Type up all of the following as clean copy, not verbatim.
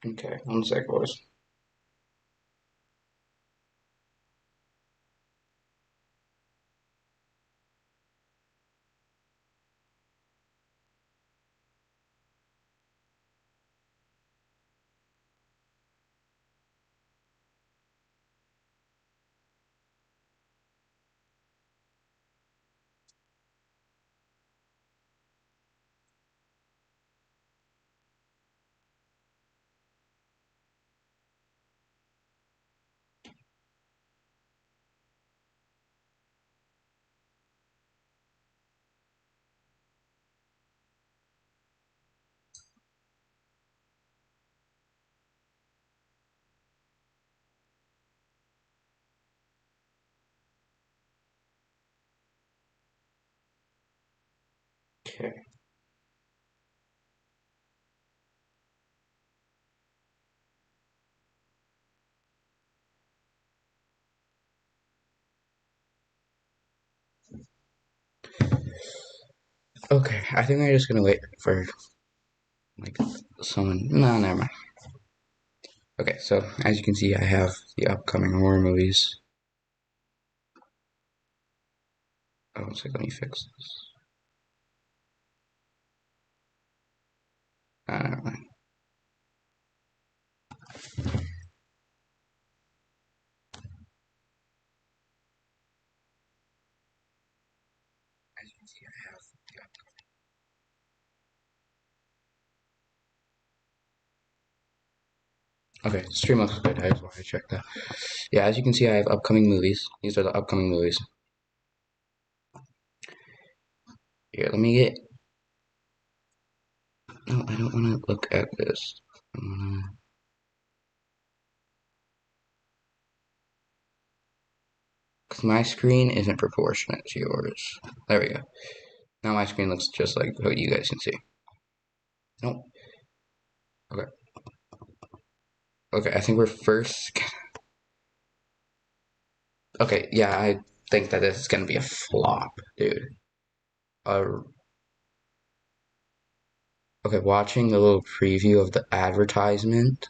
Okay, one sec, boys. Okay. Okay, I think we're just gonna wait for like someone. No, never mind. Okay, so as you can see, I have the upcoming horror movies. Oh, one sec, let me fix this. Never mind. As you can see, I have the upcoming. Okay, stream looks good. I just want to check that. Yeah, as you can see, I have upcoming movies. These are the upcoming movies. Here, let me get. No, I don't want to look at this. I wanna... Because my screen isn't proportionate to yours. There we go. Now my screen looks just like what you guys can see. Nope. Okay. Okay, I think we're first. Okay, yeah, I think that this is gonna be a flop, dude. Uh, okay, watching a little preview of the advertisement.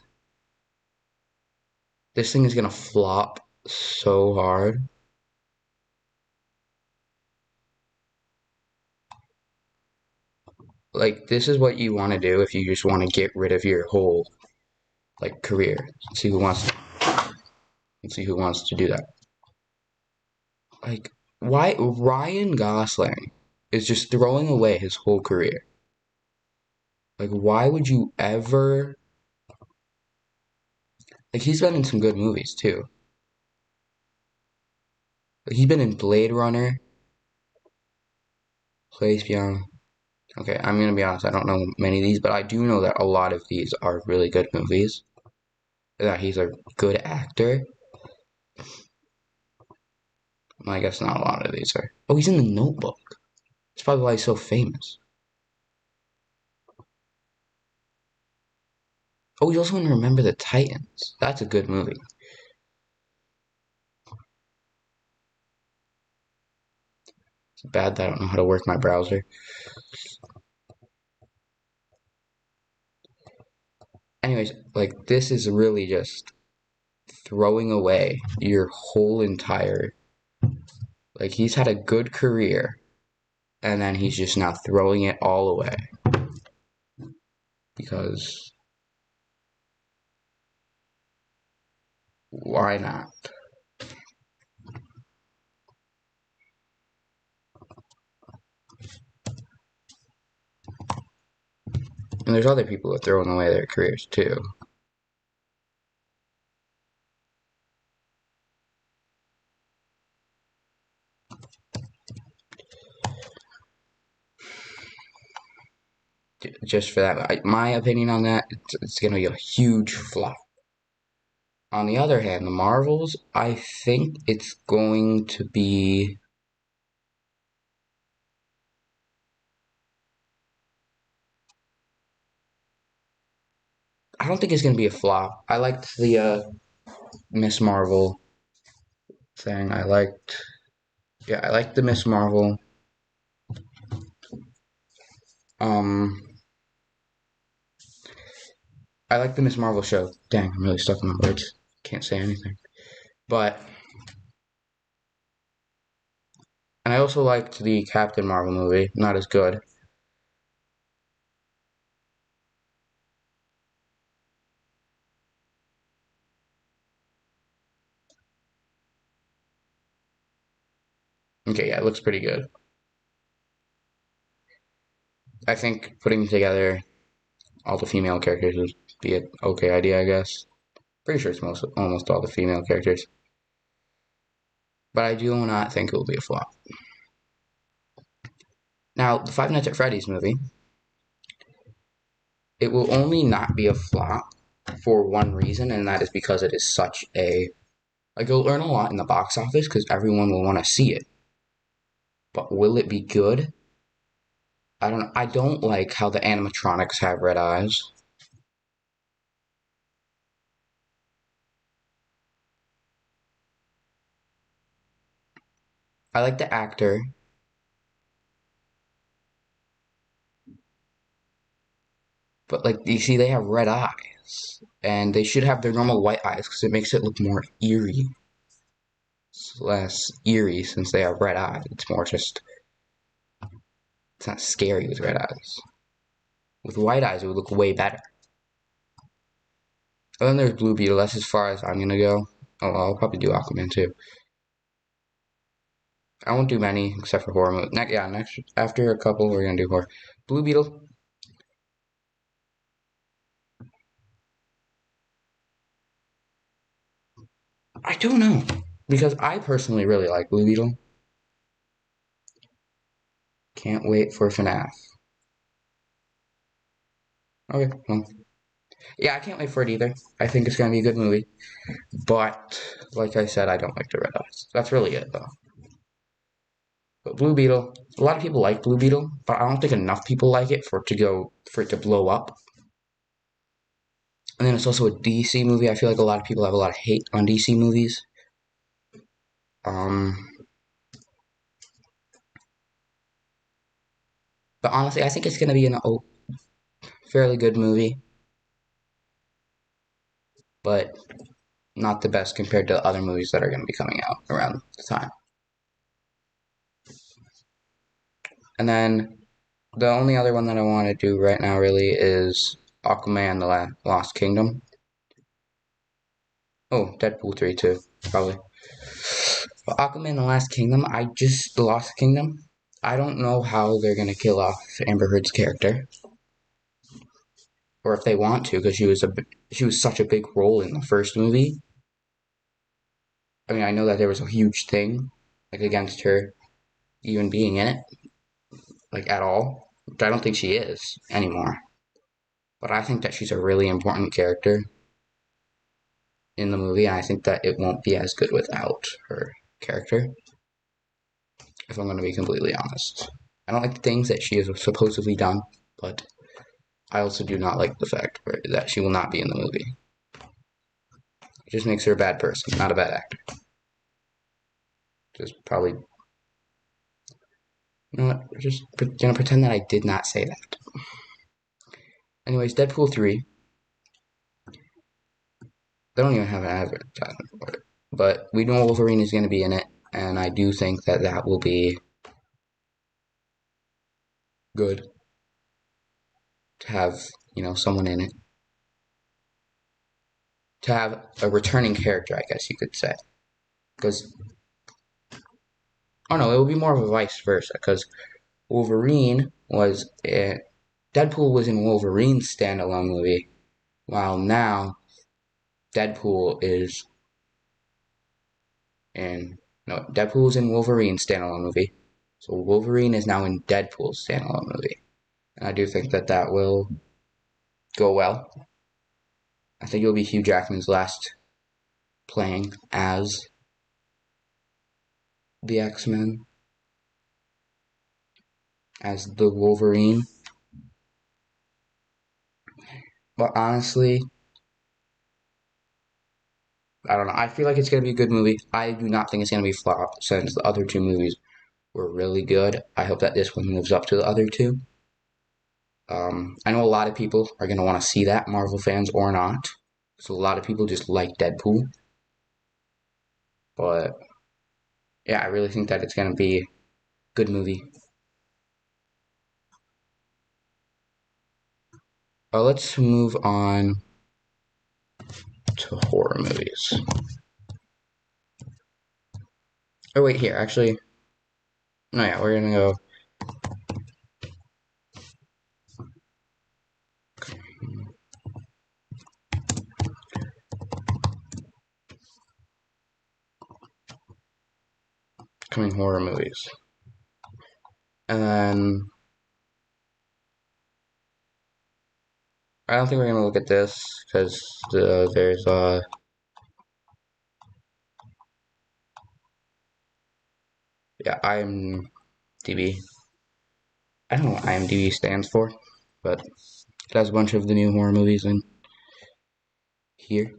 This thing is gonna flop so hard. Like, this is what you want to do if you just want to get rid of your whole like career. Let's see who wants to do that. Like, why Ryan Gosling is just throwing away his whole career. Like, why would you ever? Like, he's been in some good movies too. Like, he's been in Blade Runner, Place Beyond. Okay, I'm gonna be honest. I don't know many of these, but I do know that a lot of these are really good movies. That he's a good actor. Well, I guess not a lot of these are. Oh, he's in The Notebook. That's probably why he's so famous. Oh, he's also in Remember the Titans. That's a good movie. It's bad that I don't know how to work my browser. Anyways, like, this is really just throwing away your whole entire. Like, he's had a good career, and then he's just now throwing it all away. Because why not? And there's other people that are throwing away their careers too. Just for that, my opinion on that, it's going to be a huge flop. On the other hand, the Marvels, I think it's going to be. I don't think it's going to be a flop. I liked the Miss Marvel thing. Yeah, I liked the Miss Marvel. Um, I like the Miss Marvel show. Dang, I'm really stuck in my words. Can't say anything. But and I also liked the Captain Marvel movie. Not as good. Okay, yeah, it looks pretty good. I think putting together all the female characters would be an okay idea, I guess. Pretty sure it's almost all the female characters. But I do not think it will be a flop. Now, the Five Nights at Freddy's movie, it will only not be a flop for one reason, and that is because it is such a like it'll earn a lot in the box office because everyone will want to see it. But will it be good? I don't like how the animatronics have red eyes. I like the actor, but like you see, they have red eyes, and they should have their normal white eyes because it makes it look more eerie. It's less eerie since they have red eyes. It's more just it's not scary with red eyes. With white eyes, it would look way better. And then there's Blue Beetle. That's as far as I'm gonna go. Oh, I'll probably do Aquaman too. I won't do many except for horror movies. Next after a couple, we're gonna do horror. Blue Beetle. I don't know because I personally really like Blue Beetle. Can't wait for FNAF. Okay, well, yeah, I can't wait for it either. I think it's gonna be a good movie, but like I said, I don't like the red eyes. That's really it though. But Blue Beetle, a lot of people like Blue Beetle, but I don't think enough people like it for it to blow up. And then it's also a DC movie. I feel like a lot of people have a lot of hate on DC movies. Um, but honestly, I think it's gonna be a fairly good movie, but not the best compared to other movies that are gonna be coming out around the time. And then the only other one that I want to do right now really is Aquaman: The Lost Kingdom. Oh, Deadpool 3 too, probably. But Aquaman: The Lost Kingdom. I don't know how they're gonna kill off Amber Heard's character, or if they want to, because she was such a big role in the first movie. I mean, I know that there was a huge thing like against her even being in it, like at all. Which I don't think she is anymore. But I think that she's a really important character in the movie, and I think that it won't be as good without her character. If I'm going to be completely honest, I don't like the things that she has supposedly done, but I also do not like the fact that she will not be in the movie. It just makes her a bad person, not a bad actor. Just probably, you know what? We're just gonna pretend that I did not say that. Anyways, Deadpool 3. They don't even have an advertisement for it, but we know Wolverine is going to be in it, and I do think that that will be good to have, someone in it. To have a returning character, I guess you could say. Because, oh no, it will be more of a vice versa, because Deadpool was in Wolverine's standalone movie, while now Deadpool is Deadpool's in Wolverine's standalone movie, so Wolverine is now in Deadpool's standalone movie. And I do think that that will go well. I think it'll be Hugh Jackman's last playing as the X-Men, as the Wolverine. But honestly, I don't know. I feel like it's going to be a good movie. I do not think it's going to be flop since the other two movies were really good. I hope that this one moves up to the other two. I know a lot of people are going to want to see that, Marvel fans or not. So a lot of people just like Deadpool. But yeah, I really think that it's going to be a good movie. Let's move on to horror movies. Oh, wait, here, actually. No, yeah, we're going to go. Coming horror movies. And then I don't think we're gonna look at this because there's yeah, IMDb. I don't know what IMDb stands for, but it has a bunch of the new horror movies in here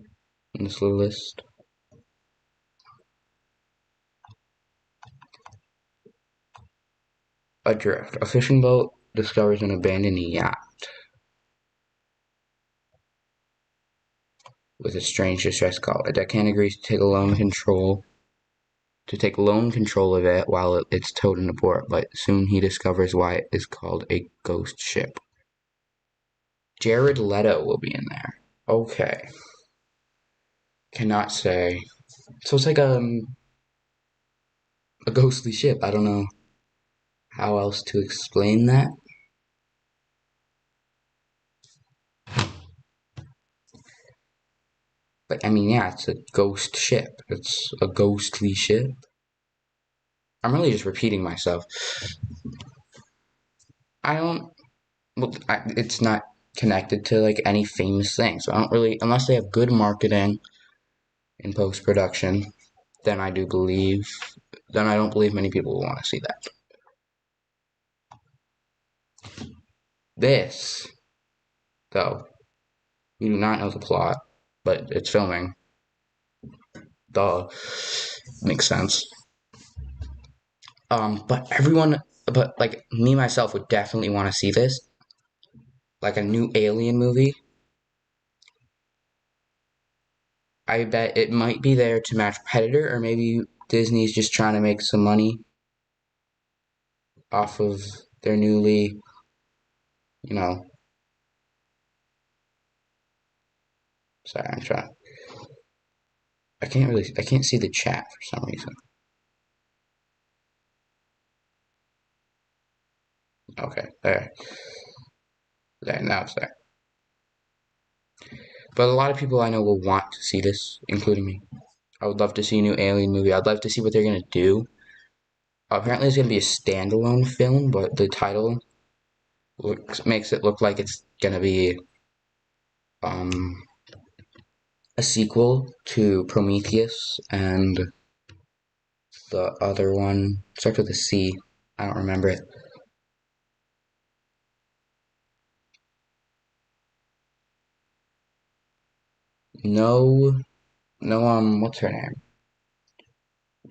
in this little list. Adrift. A fishing boat discovers an abandoned yacht with a strange distress call. A deckhand agrees to take lone control of it while it's towed into port, but soon he discovers why it is called a ghost ship. Jared Leto will be in there. Okay. Cannot say. So it's like a ghostly ship. I don't know how else to explain that. But I mean, yeah, it's a ghost ship. It's a ghostly ship. I'm really just repeating myself. I don't. Well, it's not connected to like any famous thing, so I don't really, unless they have good marketing in post production, then I do believe. Then I don't believe many people will want to see that. This, though, we do not know the plot, but it's filming. Duh, makes sense. But like me myself would definitely want to see this, like a new Alien movie. I bet it might be there to match Predator, or maybe Disney's just trying to make some money off of their newly, you know. Sorry, I'm trying. I can't see the chat for some reason. Okay, there. There, now it's there. But a lot of people I know will want to see this, including me. I would love to see a new Alien movie. I'd love to see what they're gonna do. Apparently, it's gonna be a standalone film, but the title makes it look like it's gonna be um, a sequel to Prometheus and the other one starts with a C. I don't remember it. No, no. What's her name?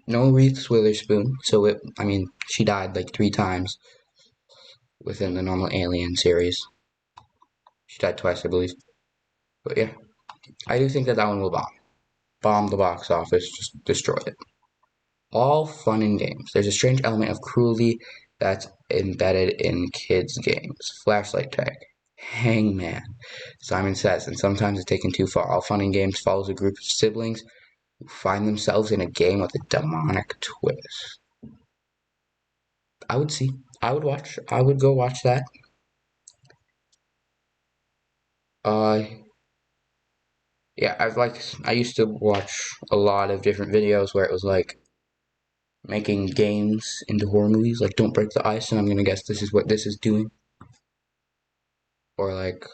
No Reese Witherspoon. So I mean, she died like 3 times within the normal Alien series. She died twice, I believe. But yeah, I do think that that one will bomb the box office, just destroy it. All fun and games. There's a strange element of cruelty that's embedded in kids' games. Flashlight tag. Hangman. Simon says, and sometimes it's taken too far. All fun and games follows a group of siblings who find themselves in a game with a demonic twist. I would see. I would watch. I would go watch that. Uh, yeah, I used to watch a lot of different videos where it was like making games into horror movies, like Don't Break the Ice, and I'm gonna guess this is what this is doing. Or like,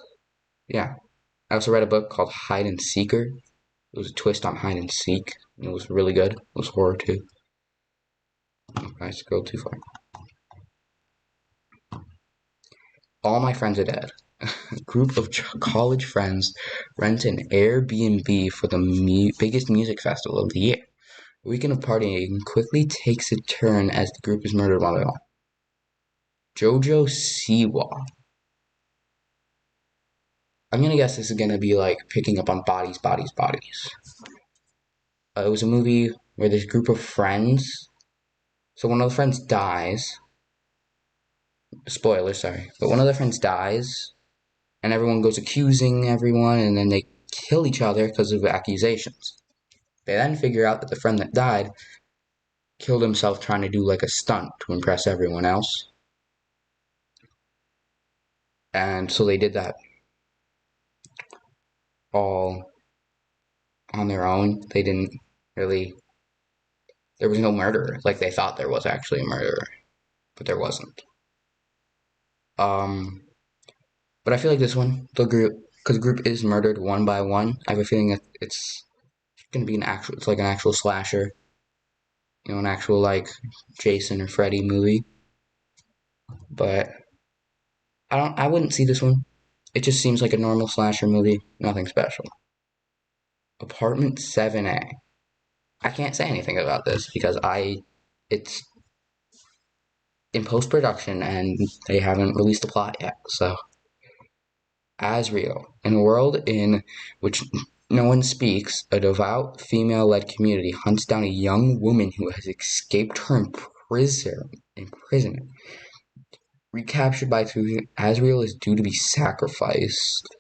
yeah. I also read a book called Hide and Seeker. It was a twist on hide and seek. And it was really good. It was horror too. I scrolled too far. All my friends are dead. A group of college friends rent an Airbnb for the biggest music festival of the year. A weekend of partying quickly takes a turn as the group is murdered one by one. Jojo Siwa. I'm gonna guess this is gonna be like picking up on bodies, bodies, bodies. It was a movie where this group of friends. So one of the friends dies. Spoiler, sorry, but one of the friends dies, and everyone goes accusing everyone, and then they kill each other because of accusations. They then figure out that the friend that died killed himself trying to do like a stunt to impress everyone else, and so they did that all on their own. They didn't really. There was no murderer. Like they thought there was actually a murderer, but there wasn't. Um, but I feel like this one, the group, because the group is murdered one by one. I have a feeling that it's gonna be an actual. It's like an actual slasher. An actual like Jason or Freddy movie. But I wouldn't see this one. It just seems like a normal slasher movie, nothing special. Apartment 7A. I can't say anything about this because it's in post production and they haven't released the plot yet. So, as real. In a world in which no one speaks, a devout female led community hunts down a young woman who has escaped her imprisonment. Recaptured by two, Azrael is due to be sacrificed.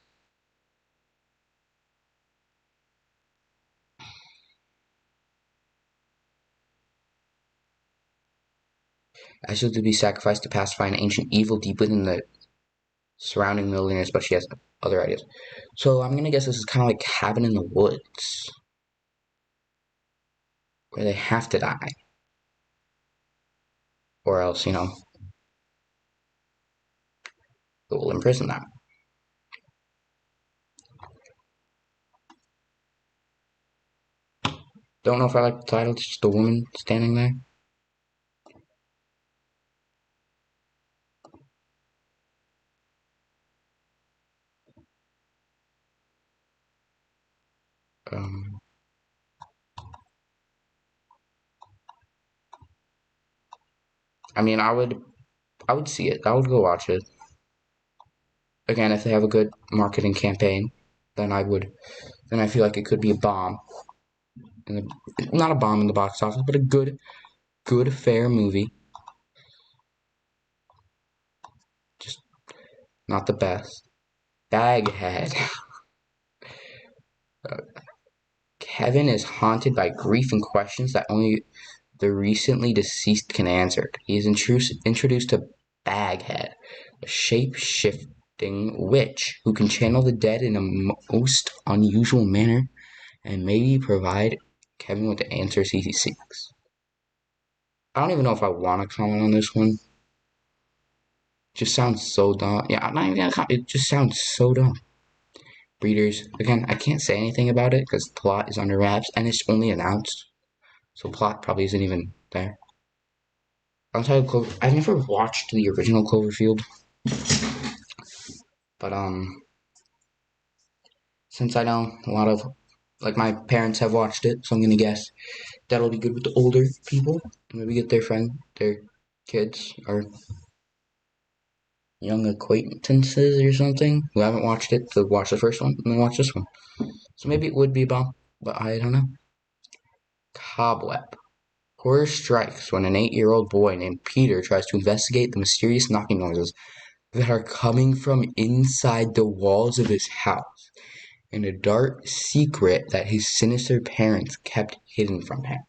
Azrael to be sacrificed to pacify an ancient evil deep within the surrounding wilderness, but she has other ideas. So I'm gonna guess this is kind of like Cabin in the Woods, where they have to die, or else it will imprison them. Don't know if I like the title. It's just a woman standing there. Um, I mean, I would see it. I would go watch it. Again, if they have a good marketing campaign, then I would. Then I feel like it could be a bomb. Not a bomb in the box office, but a good, fair movie. Just not the best. Baghead. Kevin is haunted by grief and questions that only the recently deceased can answer. He is introduced to Baghead, a shape-shifting witch who can channel the dead in a most unusual manner and maybe provide Kevin with the answers he seeks. I don't even know if I want to comment on this one. Just sounds so dumb. Yeah, I'm not even gonna comment. It just sounds so dumb. Breeders, again, I can't say anything about it because the plot is under wraps and it's only announced. So plot probably isn't even there. Outside of Clover, I've never watched the original Cloverfield, but since I know a lot of like my parents have watched it, so I'm gonna guess that'll be good with the older people. Maybe get their kids, or young acquaintances or something who haven't watched it to watch the first one and then watch this one. So maybe it would be a bomb, but I don't know. Cobweb. Horror strikes when an 8-year-old boy named Peter tries to investigate the mysterious knocking noises that are coming from inside the walls of his house, and a dark secret that his sinister parents kept hidden from him.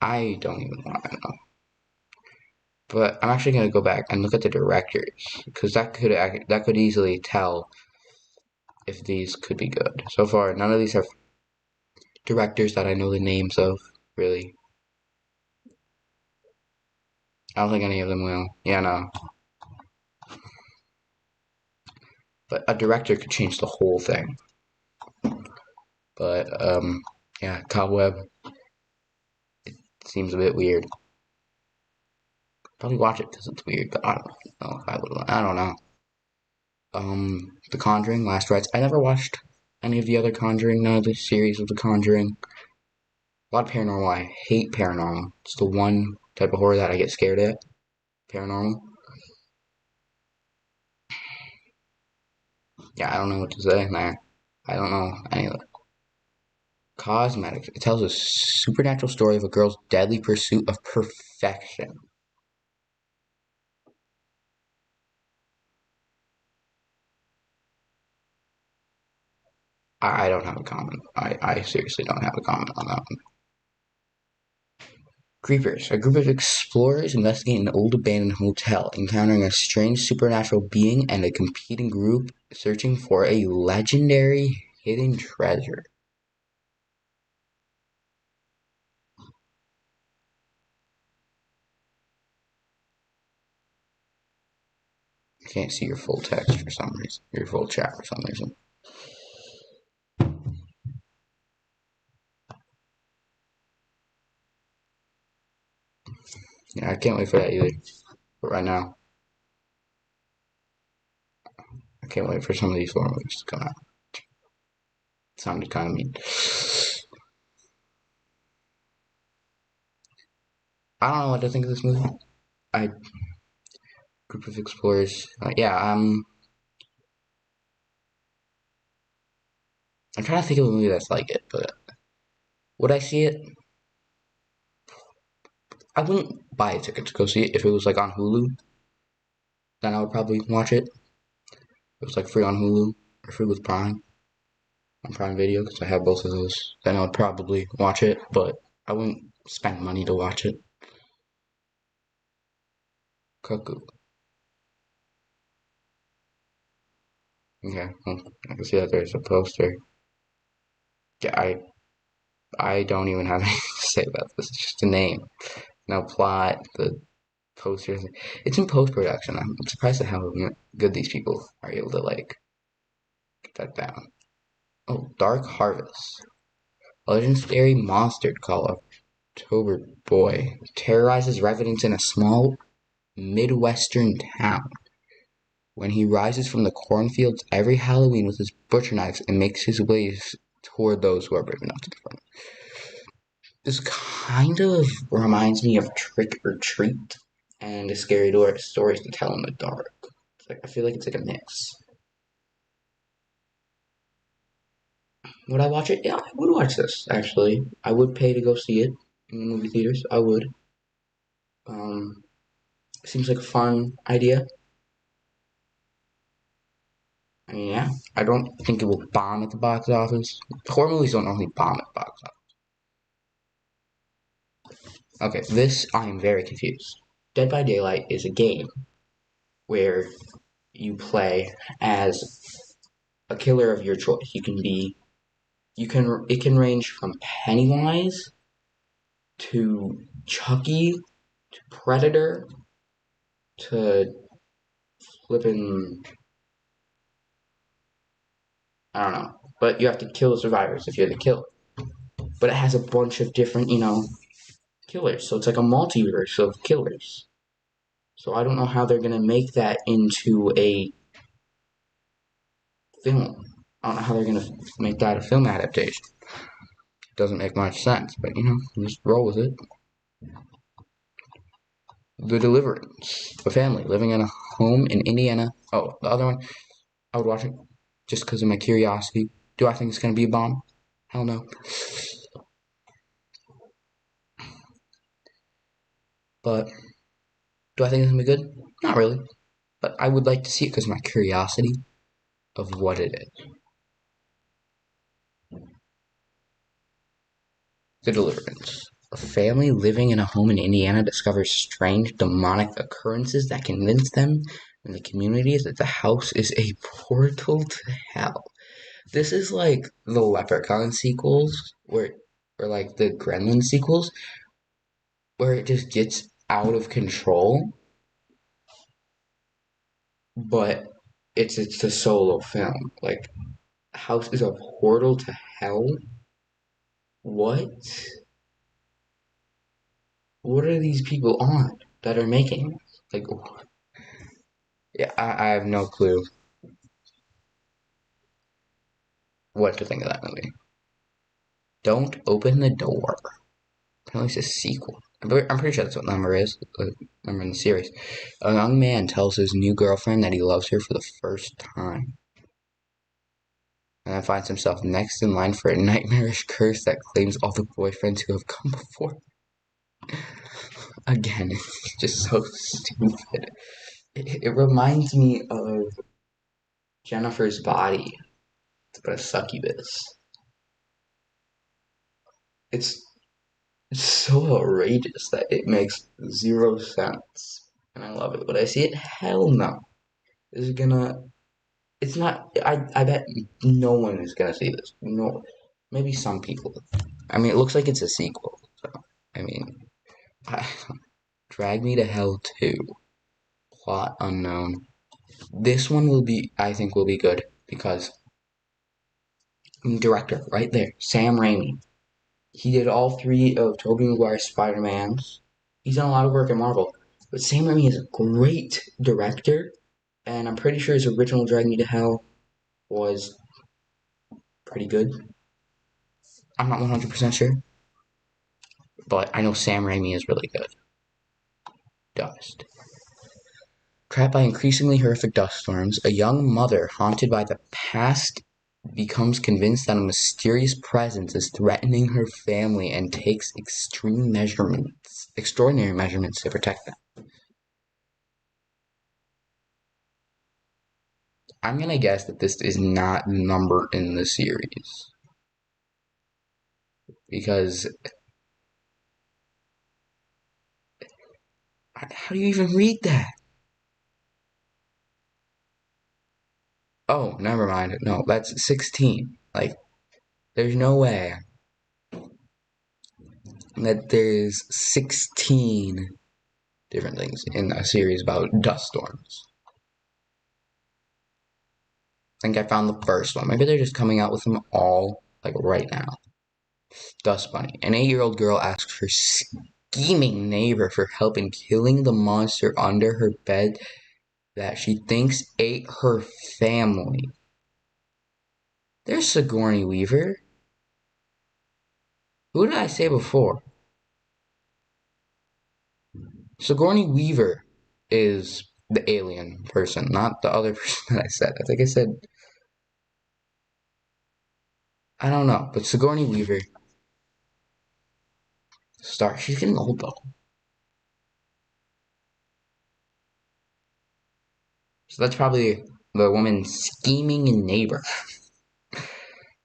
I don't even want to know. But I'm actually going to go back and look at the directors because that could easily tell if these could be good. So far, none of these have directors that I know the names of, really. I don't think any of them will. Yeah, no. But a director could change the whole thing. But, yeah, Cobweb seems a bit weird. Probably watch it because it's weird, but I don't know if I would. I don't know. The Conjuring, Last Rites. I never watched any of the other Conjuring, none of the series of The Conjuring. A lot of paranormal. I hate paranormal. It's the one type of horror that I get scared at. Paranormal. Yeah, I don't know what to say, man. I don't know any of it. Cosmetics. It tells a supernatural story of a girl's deadly pursuit of perfection. I don't have a comment. I seriously don't have a comment on that one. Creepers. A group of explorers investigate an old abandoned hotel, encountering a strange supernatural being and a competing group searching for a legendary hidden treasure. I can't see your full text for some reason. Your full chat for some reason. Yeah, I can't wait for that either. But right now, I can't wait for some of these horror movies to come out. It sounded kind of mean. I don't know what to think of this movie. I Group of explorers. Yeah, I'm trying to think of a movie that's like it, but would I see it? I wouldn't buy a ticket to go see it if it was like on Hulu. Then I would probably watch it. If it was like free on Hulu or free with Prime on Prime Video because I have both of those. Then I would probably watch it, but I wouldn't spend money to watch it. Cuckoo. Okay, well, I can see that there's a poster. Yeah, I don't even have anything to say about this. It's just a name. No plot. The posters. It's in post production. I'm surprised at how good these people are able to like get that down. Oh, Dark Harvest. A legendary monster called October Boy terrorizes residents in a small Midwestern town. When he rises from the cornfields every Halloween with his butcher knives and makes his way toward those who are brave enough to confront him. This kind of reminds me of Trick or Treat and the scary door stories to tell in the dark. It's like I feel like it's like a mix. Would I watch it? Yeah, I would watch this actually. I would pay to go see it in the movie theaters. I would. Um, Seems like a fun idea. I mean, yeah, I don't think it will bomb at the box office. Horror movies don't normally bomb at the box office. Okay, this I am very confused. Dead by Daylight is a game where you play as a killer of your choice. It can range from Pennywise to Chucky to Predator to flipping I don't know. But you have to kill the survivors if you're the killer. But it has a bunch of different, killers. So it's like a multiverse of killers. So I don't know how they're gonna make that into a film. I don't know how they're gonna make that a film adaptation. It doesn't make much sense, but just roll with it. The Deliverance. A family living in a home in Indiana. Oh, the other one, I would watch it just because of my curiosity. Do I think it's gonna be a bomb? Hell no. But do I think it's gonna be good? Not really. But I would like to see it because of my curiosity of what it is. The Deliverance. A family living in a home in Indiana discovers strange demonic occurrences that convince them and the community that the house is a portal to hell. This is like the Leprechaun sequels, or like the Gremlin sequels, where it just gets out of control, but it's a solo film. Like, house is a portal to hell. What? What are these people on that are making like yeah, I have no clue what to think of that movie. Don't open the door. Apparently it's a sequel. I'm pretty sure that's what number is. Number in the series. A young man tells his new girlfriend that he loves her for the first time, and then finds himself next in line for a nightmarish curse that claims all the boyfriends who have come before. Again, it's just so stupid. It reminds me of Jennifer's Body, but a succubus. It's so outrageous that it makes zero sense, and I love it. But I see it. Hell no. This is gonna. It's not. I bet no one is gonna see this. No, maybe some people. I mean, it looks like it's a sequel. So I mean, I, Drag Me to Hell 2. Plot unknown. This one will be. I think will be good because director right there, Sam Raimi. He did all three of Tobey Maguire's Spider-Mans. He's done a lot of work at Marvel. But Sam Raimi is a great director, and I'm pretty sure his original Drag Me to Hell was pretty good. I'm not 100% sure, but I know Sam Raimi is really good. Dust. Trapped by increasingly horrific dust storms, a young mother haunted by the past becomes convinced that a mysterious presence is threatening her family and takes extraordinary measurements to protect them. I'm gonna guess that this is not numbered in the series because how do you even read that? Oh, never mind. No, that's 16. Like, there's no way that there's 16 different things in a series about dust storms. I think I found the first one. Maybe they're just coming out with them all, like, right now. Dust Bunny. An 8-year-old girl asks her scheming neighbor for help in killing the monster under her bed that she thinks ate her family. There's Sigourney Weaver. Who did I say before? Sigourney Weaver is the alien person, not the other person that I said. I think I said, I don't know, but Sigourney Weaver, star. She's getting old though. So that's probably the woman scheming in Neighbor.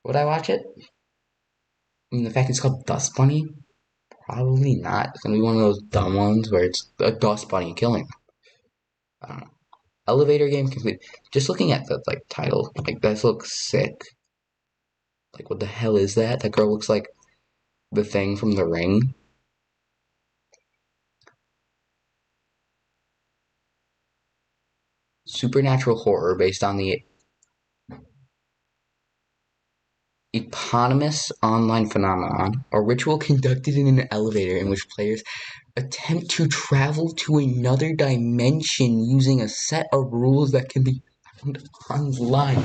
Would I watch it? I mean, the fact it's called Dust Bunny? Probably not. It's gonna be one of those dumb ones where it's a dust bunny killing. I don't know. Elevator game complete. Just looking at the like title, like this looks sick. Like what the hell is that? That girl looks like the thing from The Ring. Supernatural horror based on the eponymous online phenomenon, a ritual conducted in an elevator in which players attempt to travel to another dimension using a set of rules that can be found online.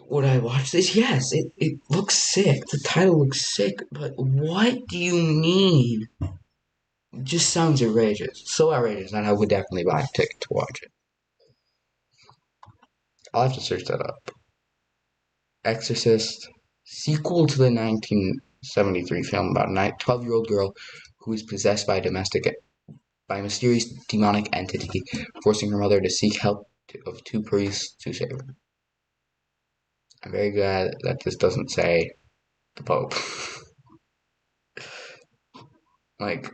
Would I watch this? Yes, it looks sick. The title looks sick, but what do you mean? It just sounds outrageous. So outrageous that I would definitely buy a ticket to watch it. I'll have to search that up. Exorcist, sequel to the 1973 film about a 12-year-old girl who is possessed by a mysterious demonic entity, forcing her mother to seek help of two priests to save her. I'm very glad that this doesn't say the Pope. Like,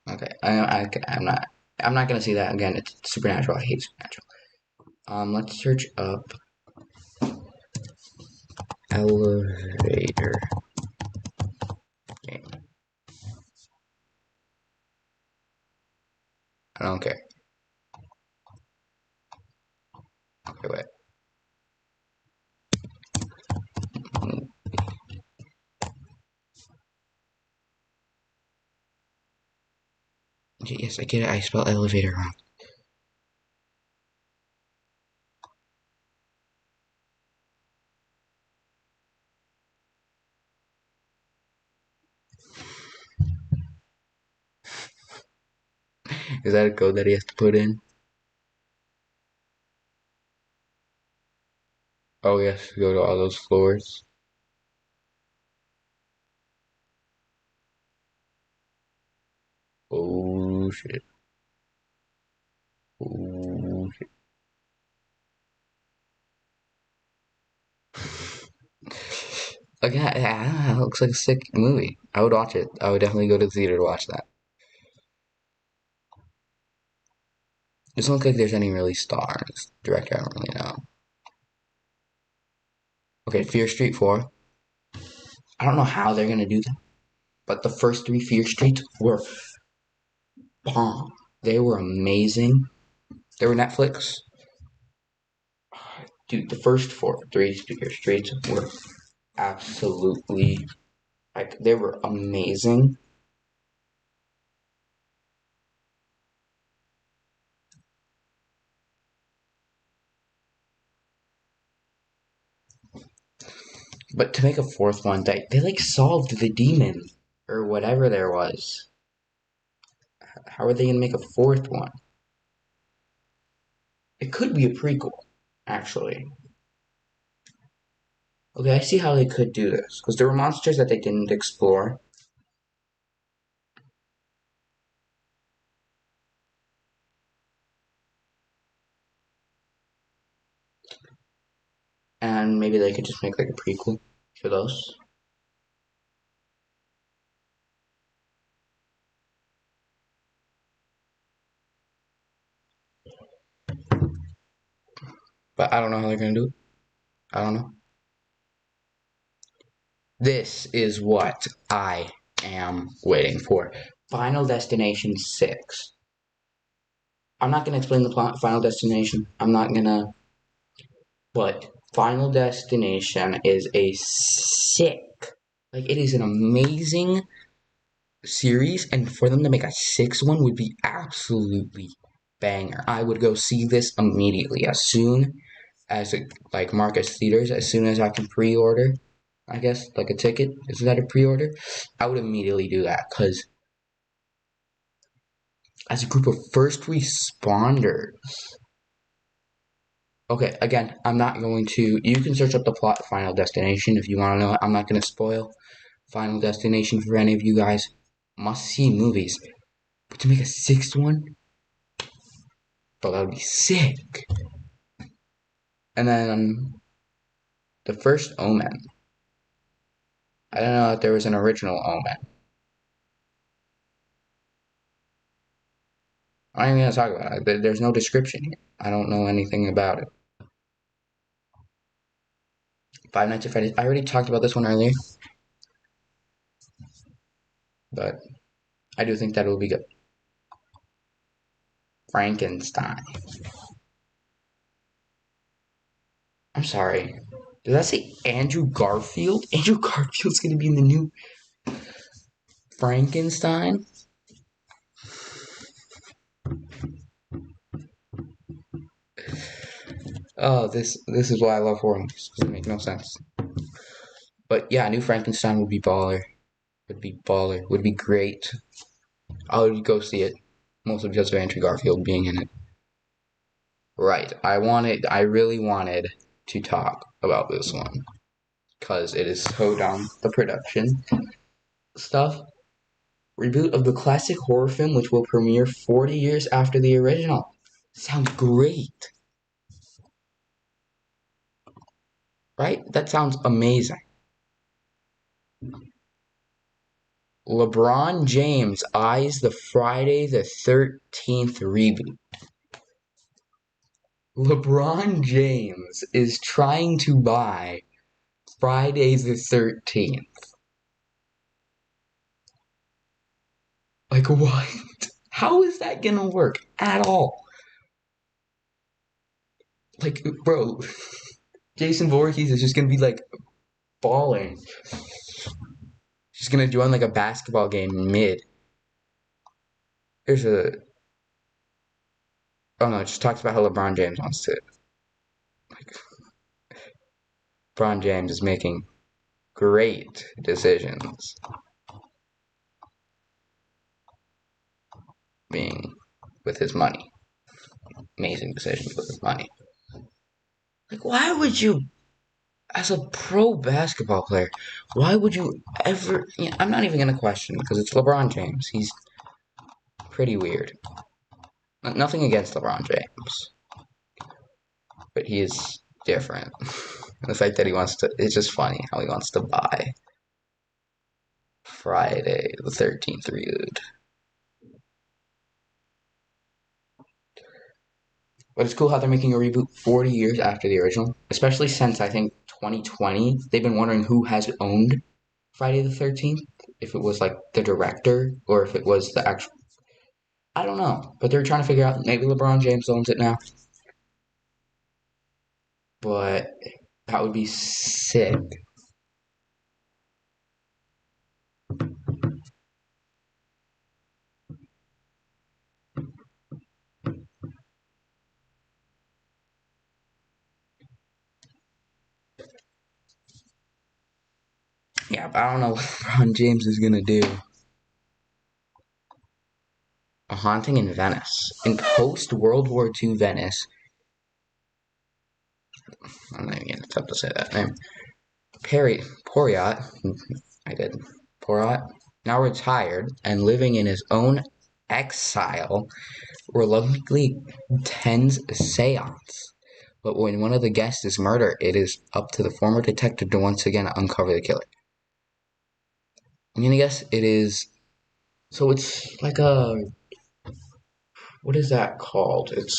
okay, I'm not gonna see that again. It's supernatural. I hate supernatural. Let's search up elevator game. I don't care. Okay, wait. Yes, I get it. I spell elevator wrong. Is that a code that he has to put in? Oh, he has to go to all those floors. Oh shit. Oh shit. Okay, yeah, it looks like a sick movie. I would watch it. I would definitely go to the theater to watch that. It doesn't look like there's any really stars. Director, I don't really know. Okay, Fear Street 4. I don't know how they're gonna do that, but the first three Fear Streets were bomb. They were amazing. They were Netflix. Dude, the first three Fear Streets were absolutely like they were amazing. But to make a fourth one, they like solved the demon or whatever there was. How are they gonna make a fourth one? It could be a prequel, actually. Okay, I see how they could do this because there were monsters that they didn't explore, and maybe they could just make like a prequel for those. But I don't know how they're gonna do it. I don't know. This is what I am waiting for. Final Destination 6. I'm not gonna explain the plot. Final Destination. I'm not gonna. But Final Destination is a sick, like it is an amazing series, and for them to make a sixth one would be absolutely banger. I would go see this immediately as soon as it like Marcus Theaters, as soon as I can pre-order. I guess like a ticket. Is that a pre-order? I would immediately do that because as a group of first responders. Okay, again, I'm not going to. You can search up the plot of Final Destination if you want to know it. I'm not going to spoil Final Destination for any of you guys. Must see movies. But to make a sixth one, bro, that would be sick. And then the first Omen. I don't know if there was an original Omen. I'm not even going to talk about it. There's no description here. I don't know anything about it. Five Nights at Freddy's. I already talked about this one earlier, but I do think that it will be good. Frankenstein. I'm sorry. Did that say Andrew Garfield? Andrew Garfield's gonna be in the new Frankenstein? Oh, this is why I love horror movies. Doesn't make no sense. But yeah, new Frankenstein would be baller. Would be baller. Would be great. I would go see it. Mostly because of Andrew Garfield being in it. Right. I really wanted to talk about this one. Because it is so dumb. The production stuff. Reboot of the classic horror film which will premiere 40 years after the original. Sounds great. Right? That sounds amazing. LeBron James eyes the Friday the 13th reboot. LeBron James is trying to buy Friday the 13th. Like, what? How is that gonna work at all? Like, bro, Jason Voorhees is just gonna be like balling. She's gonna join like a basketball game mid. Here's a. Oh no, it just talks about how LeBron James wants to. Like, LeBron James is making great decisions. Being with his money. Amazing decision with his money. Like, why would you, as a pro basketball player, why would you ever? I'm not even gonna question because it's LeBron James. He's pretty weird. Nothing against LeBron James, but he is different. The fact that he wants to, it's just funny how he wants to buy Friday the 13th reboot. But it's cool how they're making a reboot 40 years after the original, especially since I think 2020. They've been wondering who has owned Friday the 13th, if it was like the director or if it was the actual. I don't know, but they're trying to figure out. Maybe LeBron James owns it now, but that would be sick. Yeah, but I don't know what LeBron James is gonna do. A haunting in Venice. In post World War II Venice, I'm not even gonna attempt to say that name. Poriot, I did. Poriot, now retired and living in his own exile, reluctantly attends a seance. But when one of the guests is murdered, it is up to the former detective to once again uncover the killer. I'm gonna guess it is. So it's like a. What is that called? It's.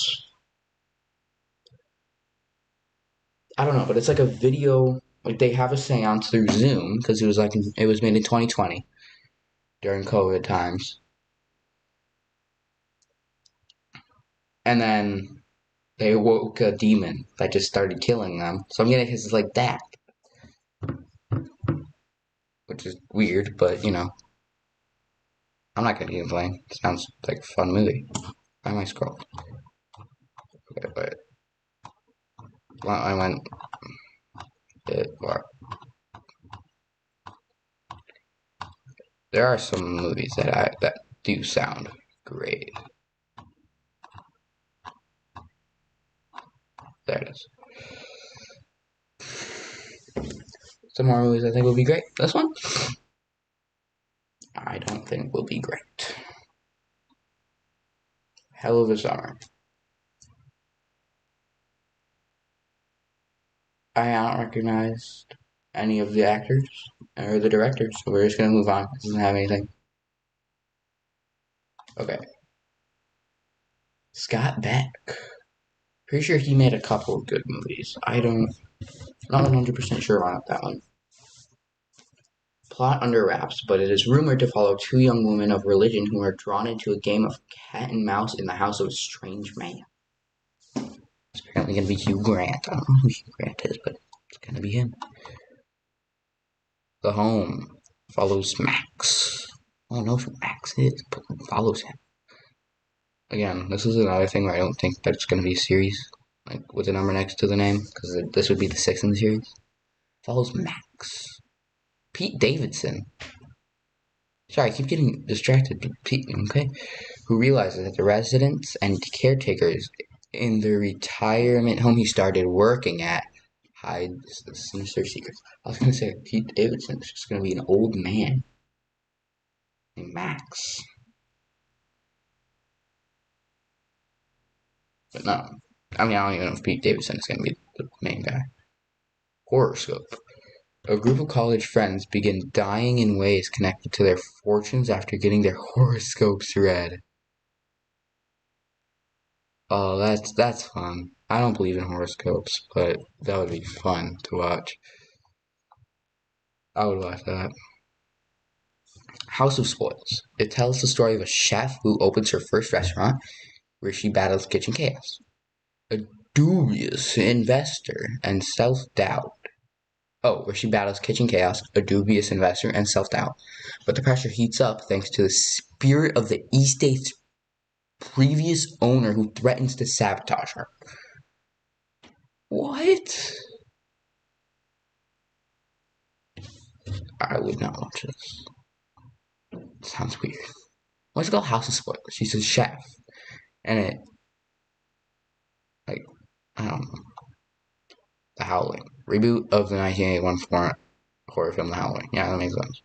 I don't know, but it's like a video. Like they have a seance through Zoom because it was made in 2020 during COVID times, and then they woke a demon that just started killing them. So I'm gonna guess it's like that, which is weird, but I'm not gonna even play. It sounds like a fun movie. Why am I scrolling? Okay, but I went it far. There are some movies that do sound great. There it is. Some more movies I think will be great. This one, I don't think will be great. Hell of a Summer. I don't recognize any of the actors or the directors, so we're just gonna move on. It doesn't have anything. Okay. Scott Beck. Pretty sure he made a couple of good movies. Not 100% sure on that one. Plot under wraps, but it is rumored to follow two young women of religion who are drawn into a game of cat and mouse in the house of a strange man. It's apparently going to be Hugh Grant. I don't know who Hugh Grant is, but it's going to be him. The Home follows Max. I don't know who Max is, but follows him. Again, this is another thing where I don't think that it's going to be a series, like with a number next to the name, because this would be the sixth in the series. Follows Max. Pete Davidson. Sorry, I keep getting distracted. Pete, okay? Who realizes that the residents and caretakers in the retirement home he started working at hide the sinister secrets. I was going to say Pete Davidson is just going to be an old man named Max. But no. I mean, I don't even know if Pete Davidson is going to be the main guy. Horoscope. A group of college friends begin dying in ways connected to their fortunes after getting their horoscopes read. Oh, that's fun. I don't believe in horoscopes, but that would be fun to watch. I would watch that. House of Spoils. It tells the story of a chef who opens her first restaurant where she battles kitchen chaos. A dubious investor and self-doubt. Oh, where she battles kitchen chaos, a dubious investor, and self-doubt. But the pressure heats up thanks to the spirit of the estate's previous owner who threatens to sabotage her. What? I would not watch this. Sounds weird. Let's go House of Spoilers. She's a chef. And it, like, I don't know. The Howling. Reboot of the 1981 horror film The Howling. Yeah, that makes sense.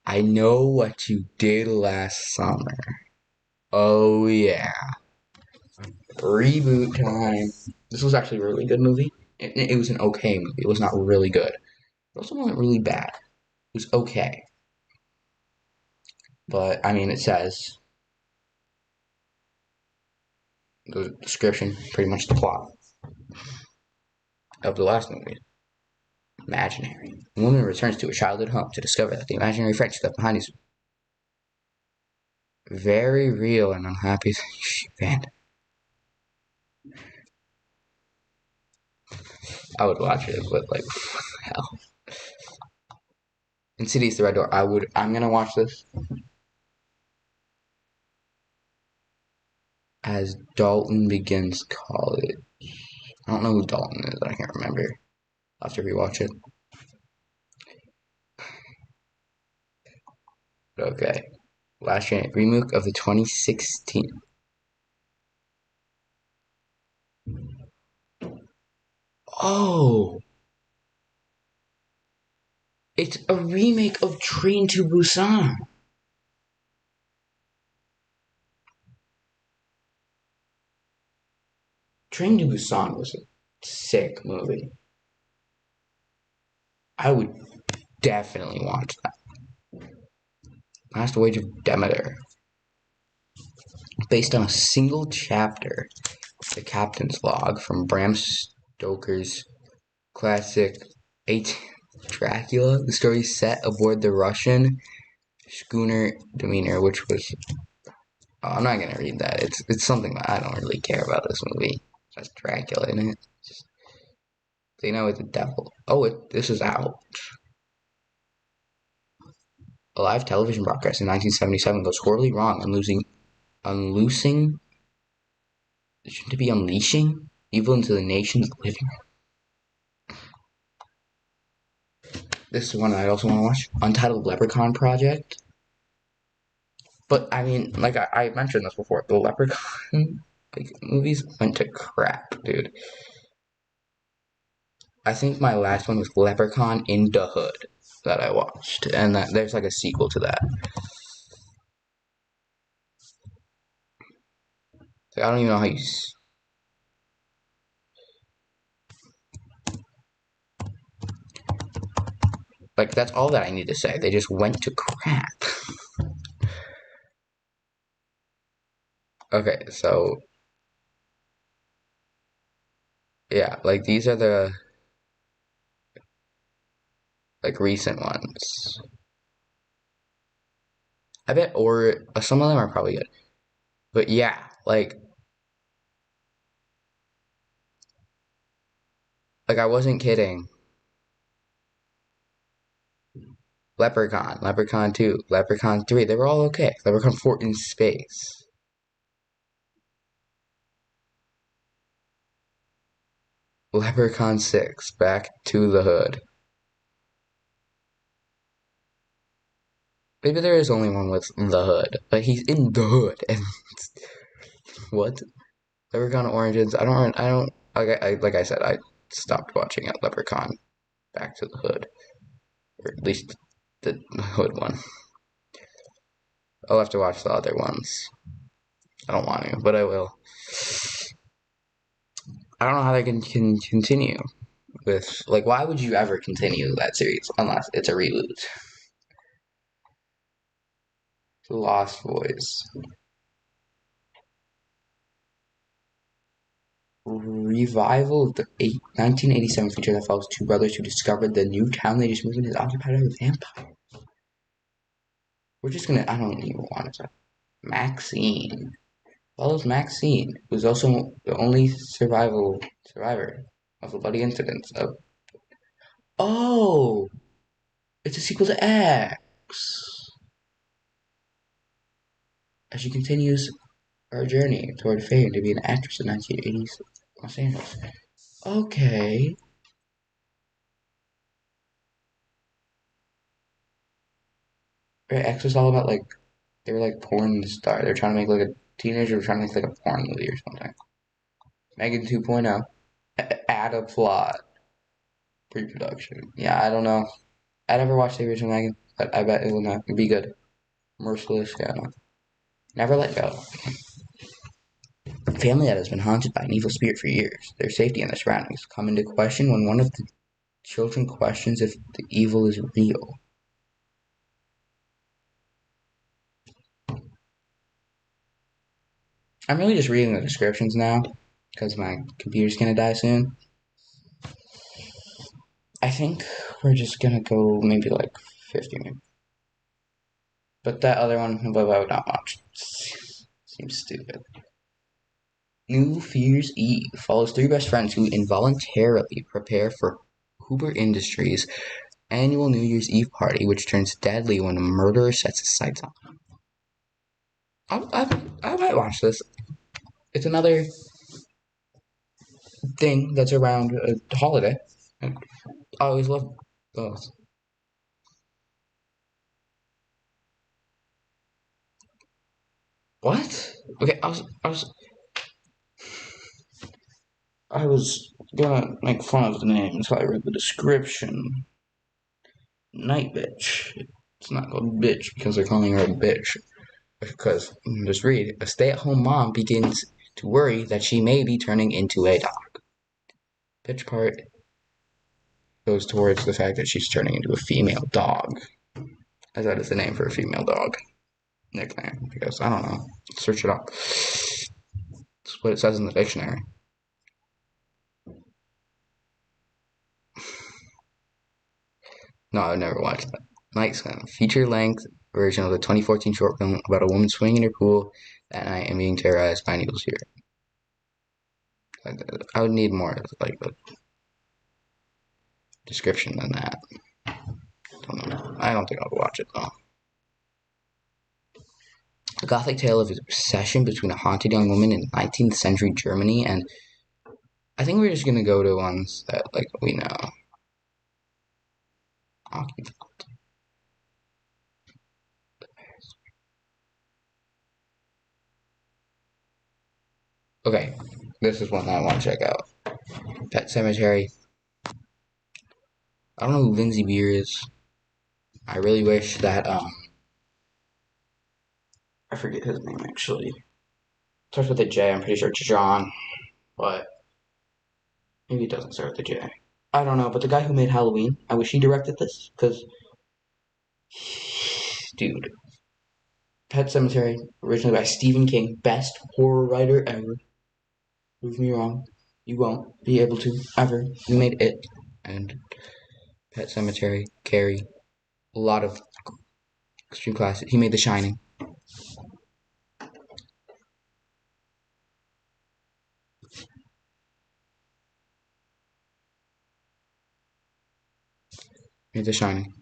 I Know What You Did Last Summer. Oh, yeah. Reboot time. This was actually a really good movie. It was an okay movie. It was not really good. It also wasn't really bad. It was okay. But, I mean, it says, the description, pretty much the plot of the last movie. Imaginary. A woman returns to her childhood home to discover that the imaginary friend she left behind is very real and unhappy. She abandoned. I would watch it, but like, hell. Insidious the Red Door. I'm gonna watch this as Dalton begins college. I don't know who Dalton is. I can't remember. I'll have to rewatch it. Okay. Last Giant remake of the 2016. Oh, it's a remake of Train to Busan. Train to Busan was a sick movie. I would definitely watch that. Last Voyage of Demeter. Based on a single chapter, The Captain's Log from Bram Stoker's classic Dracula. The story is set aboard the Russian schooner Demeter, which was. Oh, I'm not gonna read that. It's something that I don't really care about this movie. That's Dracula in it. They know it's the devil. Oh, this is out. A live television broadcast in 1977 goes horribly wrong, unloosing. Shouldn't it be unleashing evil into the nation's living room? This is one I also want to watch. Untitled Leprechaun Project. But I mean, like I mentioned this before, the Leprechaun movies went to crap, dude. I think my last one was Leprechaun in the Hood that I watched, and there's like a sequel to that. Like, I don't even know how you. Like, that's all that I need to say. They just went to crap. Okay, so yeah, like these are the like recent ones. I bet, or some of them are probably good. But yeah, like I wasn't kidding. Leprechaun, Leprechaun 2, Leprechaun 3, they were all okay. Leprechaun 4 in space. Leprechaun 6, Back to the Hood. Maybe there is only one with the hood, but he's in the hood. And what? Leprechaun Origins. I don't. Like I said, I stopped watching at Leprechaun Back to the Hood, or at least the hood one. I'll have to watch the other ones. I don't want to, but I will. I don't know how they can continue with, like, why would you ever continue that series unless it's a reboot? The Lost Boys. Revival of the 1987 feature that follows two brothers who discovered the new town they just moved into is occupied by a vampire. We're just gonna. I don't even want to. Maxine follows Maxine, who's also the only survivor of the bloody incidents of. Oh, it's a sequel to X. As she continues her journey toward fame to be an actress in 1980s Los Angeles. Okay. Right, X is all about like They were like porn star. They're trying to make like a teenager trying to make like a porn movie or something. Megan 2.0. Add a plot. Pre-production. Yeah, I don't know. I never watched the original Megan, but I bet it will not be good. Merciless, yeah. No. Never let go. A family that has been haunted by an evil spirit for years. Their safety and their surroundings come into question when one of the children questions if the evil is real. I'm really just reading the descriptions now because my computer's gonna die soon. I think we're just gonna go maybe like 50 minutes. But that other one, but I would not watch. Seems stupid. New Year's Eve follows three best friends who involuntarily prepare for Huber Industries' annual New Year's Eve party, which turns deadly when a murderer sets his sights on them. I might watch this. It's another thing that's around a holiday. I always love those. What? Okay, I was gonna make fun of the name, so I read the description. Night bitch. It's not called bitch because they're calling her a bitch. Because just read, a stay-at-home mom begins to worry that she may be turning into a dog. Bitch part goes towards the fact that she's turning into a female dog, as that is the name for a female dog nickname. Because I don't know, search it up. It's what it says in the dictionary. No, I've never watched that. Night Swim, feature-length version of the 2014 short film about a woman swimming in her pool that night and being terrorized by an evil spirit. I would need more like a description than that. I don't think I'll watch it though. A gothic tale of his obsession between a haunted young woman in 19th century Germany, and I think we're just gonna go to ones that like we know. Okay, this is one I want to check out. Pet Cemetery. I don't know who Lindsay Beer is. I really wish that I forget his name actually. Starts with a J. I'm pretty sure it's John, but maybe it doesn't start with a J. I don't know, but the guy who made Halloween, I wish he directed this because, dude, Pet Cemetery, originally by Stephen King, best horror writer ever. Prove me wrong. You won't be able to ever. He made It and Pet Cemetery, Carrie, a lot of extreme classics. He made The Shining. He made The Shining.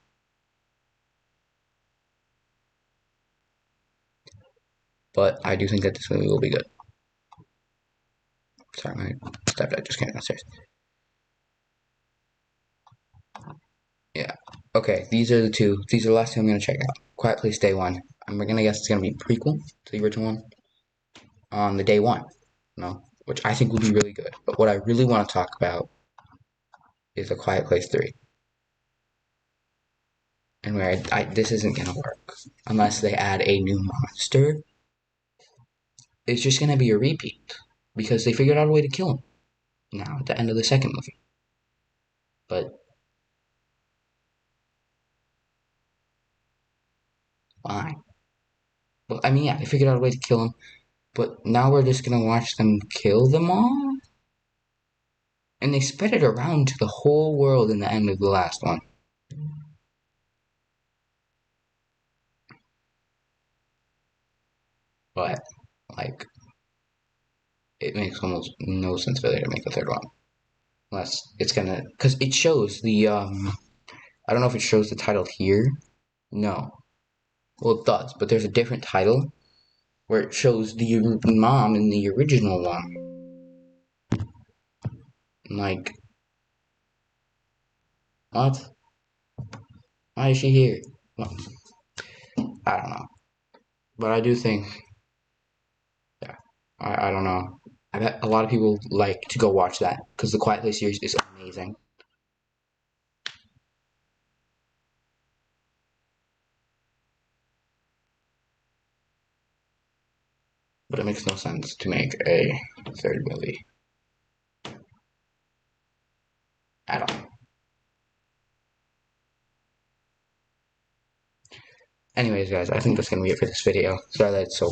But I do think that this movie will be good. Sorry, my stepdad just came downstairs. Yeah. Okay, these are the two. These are the last two I'm gonna check out. Quiet Place Day One. I'm gonna guess it's gonna be a prequel to the original one. On the day one, which I think will be really good. But what I really want to talk about is A Quiet Place 3. And where this isn't gonna work unless they add a new monster. It's just gonna be a repeat because they figured out a way to kill him now at the end of the second movie. But why? Well, I mean, yeah, they figured out a way to kill him, but now we're just gonna watch them kill them all? And they spread it around to the whole world in the end of the last one. But, like, it makes almost no sense for them to make a third one. Unless it's gonna, because it shows the, I don't know if it shows the title here. No. Well, it does, but there's a different title where it shows the mom in the original one. Like, what? Why is she here? Well, I don't know. But I do think, yeah, I don't know. I bet a lot of people like to go watch that because the Quiet Place series is amazing. But it makes no sense to make a third movie at all. Anyways, guys, I think that's gonna be it for this video. Sorry that it's so